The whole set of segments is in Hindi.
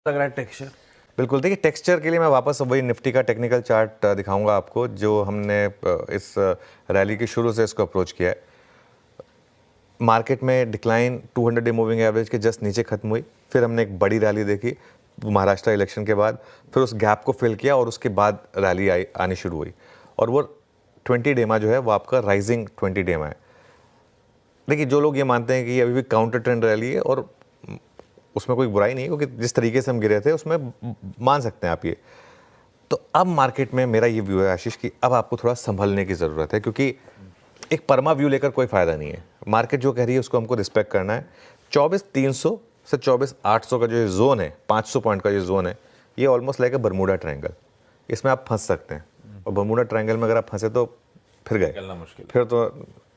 लग रहा है टेक्सचर? बिल्कुल, देखिए टेक्सचर के लिए मैं वापस वही निफ्टी का टेक्निकल चार्ट दिखाऊंगा आपको, जो हमने इस रैली के शुरू से इसको अप्रोच किया है। मार्केट में डिक्लाइन 200 डे मूविंग एवरेज के जस्ट नीचे खत्म हुई, फिर हमने एक बड़ी रैली देखी महाराष्ट्र इलेक्शन के बाद, फिर उस गैप को फिल किया और उसके बाद रैली आनी शुरू हुई, और वो 20 डे में जो है वो आपका राइजिंग 20 डे में है। देखिए, जो लोग ये मानते हैं कि ये अभी भी काउंटर ट्रेंड रैली है, और उसमें कोई बुराई नहीं है, क्योंकि जिस तरीके से हम गिरे थे उसमें मान सकते हैं आप ये। तो अब मार्केट में मेरा ये व्यू है आशीष कि अब आपको थोड़ा संभलने की ज़रूरत है, क्योंकि एक परमा व्यू लेकर कोई फ़ायदा नहीं है। मार्केट जो कह रही है उसको हमको रिस्पेक्ट करना है। 24,300 से 24,800 का जो ये जोन है, 500 पॉइंट का ये जोन है, ये ऑलमोस्ट लाइक बरमूडा ट्रायंगल, इसमें आप फंस सकते हैं। और बरमूडा ट्रायंगल में अगर आप फंसे तो फिर गए, फिर तो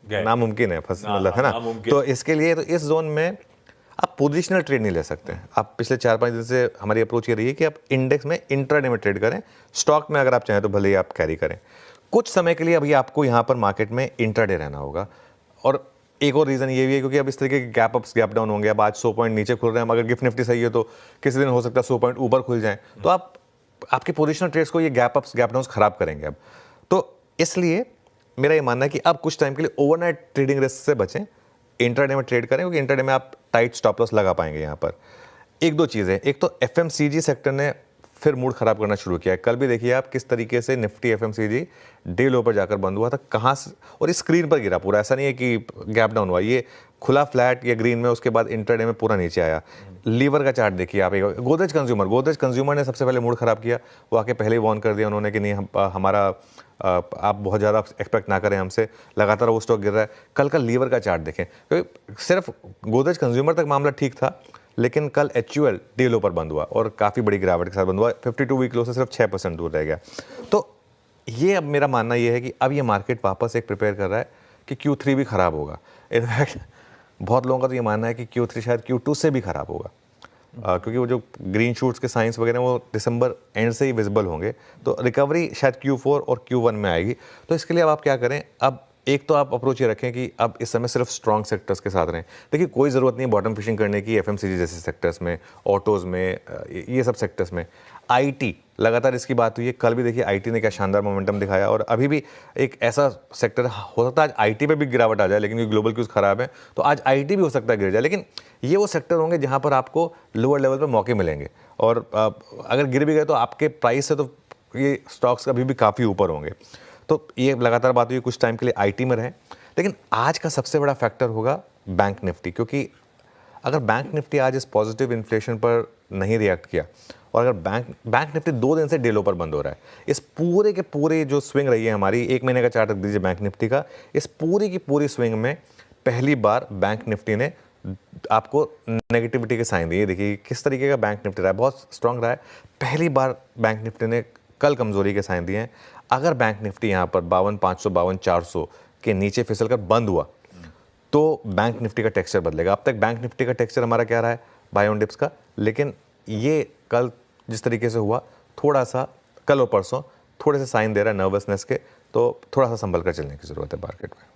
नामुमकिन है फंस, मतलब है ना। तो इसके लिए तो इस जोन में आप पोजिशनल ट्रेड नहीं ले सकते हैं। आप पिछले 4-5 दिन से हमारी अप्रोच ये रही है कि आप इंडेक्स में इंट्राडे में ट्रेड करें, स्टॉक में अगर आप चाहें तो भले ही आप कैरी करें। कुछ समय के लिए अभी आपको यहाँ पर मार्केट में इंट्राडे रहना होगा। और एक और रीज़न ये भी है क्योंकि अब इस तरीके के गैप अप्स गैप डाउन होंगे। अब आज 100 पॉइंट नीचे खुल रहे हैं, अगर गिफ्ट निफ्टी सही है तो किसी दिन हो सकता है 100 पॉइंट ऊपर खुल जाएं, तो आप आपके पोजिशनल ट्रेड्स को ये गैप अप्स गैप डाउन खराब करेंगे। अब तो इसलिए मेरा ये मानना है कि अब कुछ टाइम के लिए ओवरनाइट ट्रेडिंग रिस्क से बचें, इंट्राडे में ट्रेड करें, क्योंकि इंट्राडे में आप टाइट स्टॉप लॉस लगा पाएंगे। यहाँ पर एक दो चीज़ें, एक तो एफएमसीजी सेक्टर ने फिर मूड खराब करना शुरू किया है। कल भी देखिए आप किस तरीके से निफ्टी एफएमसीजी डे लो पर जाकर बंद हुआ था, कहाँ से, और इस स्क्रीन पर गिरा पूरा। ऐसा नहीं है कि गैप डाउन हुआ, ये खुला फ्लैट या ग्रीन में, उसके बाद इंट्राडे में पूरा नीचे आया। लीवर का चार्ट देखिए आप, गोदरेज कंज्यूमर ने सबसे पहले मूड खराब किया। वो आके पहले ही वार्न कर दिया उन्होंने कि नहीं, हमारा आप बहुत ज़्यादा एक्सपेक्ट ना करें हमसे, लगातार वो स्टॉक गिर रहा है। कल का लीवर का चार्ट देखें, क्योंकि सिर्फ गोदरेज कंज्यूमर तक मामला ठीक था, लेकिन कल एचयूएल डे लो पर बंद हुआ और काफ़ी बड़ी गिरावट के साथ बंद हुआ। 52 वीक लो से सिर्फ 6% दूर रह गया। तो ये अब मेरा मानना ये है कि अब ये मार्केट वापस एक प्रिपेयर कर रहा है कि Q3 भी ख़राब होगा। इनफैक्ट बहुत लोगों का तो ये मानना है कि Q3 शायद Q2 से भी ख़राब होगा, क्योंकि वो जो ग्रीन शूट्स के साइंस वगैरह वो दिसंबर एंड से ही विजिबल होंगे। तो रिकवरी शायद Q4 और Q1 में आएगी। तो इसके लिए अब आप क्या करें, अब एक तो आप अप्रोच ये रखें कि अब इस समय सिर्फ स्ट्रॉन्ग सेक्टर्स के साथ रहें। देखिए, कोई ज़रूरत नहीं है बॉटम फिशिंग करने की एफएमसीजी जैसे सेक्टर्स में, ऑटोज़ में, ये सब सेक्टर्स में। आईटी लगातार इसकी बात हुई है, कल भी देखिए आईटी ने क्या शानदार मोमेंटम दिखाया, और अभी भी एक ऐसा सेक्टर हो सकता है आज आईटी पे भी गिरावट आ जाए, लेकिन ग्लोबल क्यूज खराब है तो आज आईटी भी हो सकता है गिर जाए। लेकिन ये वो सेक्टर होंगे जहाँ पर आपको लोअर लेवल पर मौके मिलेंगे, और अगर गिर भी गए तो आपके प्राइस से तो ये स्टॉक्स अभी भी काफ़ी ऊपर होंगे। तो ये लगातार बात हुई कुछ टाइम के लिए आईटी में रहें। लेकिन आज का सबसे बड़ा फैक्टर होगा बैंक निफ्टी, क्योंकि अगर बैंक निफ्टी आज इस पॉजिटिव इन्फ्लेशन पर नहीं रिएक्ट किया, और अगर बैंक निफ्टी 2 दिन से डे लो पर बंद हो रहा है, इस पूरे के पूरे जो स्विंग रही है हमारी, 1 महीने का चार्ट रख दीजिए बैंक निफ्टी का, इस पूरी की पूरी स्विंग में पहली बार बैंक निफ्टी ने आपको नेगेटिविटी के साइन दिए। देखिए किस तरीके का बैंक निफ्टी रहा है, बहुत स्ट्रांग रहा है। पहली बार बैंक निफ्टी ने कल कमजोरी के साइन दिए हैं। अगर बैंक निफ्टी यहाँ पर 52,500 52,400 के नीचे फिसल कर बंद हुआ तो बैंक निफ्टी का टेक्सचर बदलेगा। अब तक बैंक निफ्टी का टेक्सचर हमारा क्या रहा है, बाय ऑन डिप्स का, लेकिन ये कल जिस तरीके से हुआ, थोड़ा सा कल और परसों थोड़े से साइन दे रहा है नर्वसनेस के, तो थोड़ा सा संभल कर चलने की ज़रूरत है मार्केट में।